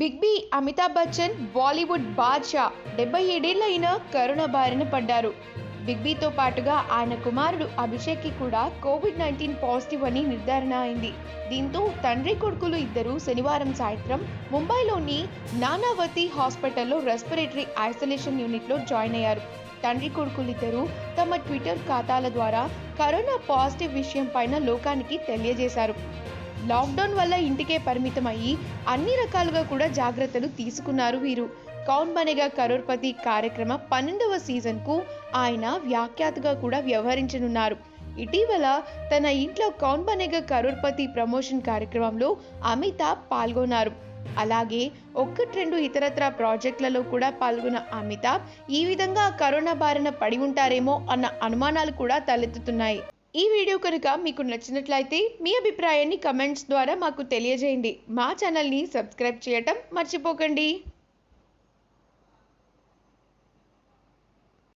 Big B Amitabh Bachchan Bollywood బాద్షా 77 ఏళ్లైన corona బారిన పడ్డారు. బిగ్ బితో పాటుగా ఆయన కుమారుడు అభిషేక్కి కూడా కోవిడ్-19 పాజిటివ్ అని నిర్ధారణ అయింది. దీంతో తండ్రి కొడుకులు ఇద్దరు శనివారం సాయంత్రం ముంబైలోని నానావతి హాస్పిటల్లో రెస్పిరేటరీ ఐసోలేషన్ యూనిట్లో జాయిన్ అయ్యారు. తండ్రి కొడుకులిద్దరూ తమ ట్విట్టర్ ఖాతాల ద్వారా కరోనా పాజిటివ్ విషయం పైన లోకానికి తెలియజేశారు. లాక్డౌన్ వల్ల ఇంటికే పరిమితం అయ్యి అన్ని రకాలుగా కూడా జాగ్రత్తలు తీసుకున్నారు వీరు. కౌన్ బనేగా కరోడ్పతి కార్యక్రమ 12వ సీజన్కు ఆయన వ్యాఖ్యాతగా కూడా వ్యవహరించనున్నారు. ఇటీవల తన ఇంట్లో కౌన్ బనేగా కరోడ్పతి ప్రమోషన్ కార్యక్రమంలో అమితాబ్ పాల్గొన్నారు. అలాగే 1-2 ఇతరత్ర ప్రాజెక్టులలో కూడా పాల్గొన్న అమితాబ్ ఈ విధంగా కరోనా బారిన పడి ఉంటారేమో అన్న అనుమానాలు కూడా తలెత్తుతున్నాయి. ఈ వీడియో కనుక మీకు నచ్చినట్లయితే మీ అభిప్రాయాన్ని కమెంట్స్ ద్వారా మాకు తెలియజేయండి. మా ఛానల్ని సబ్స్క్రైబ్ చేయటం మర్చిపోకండి.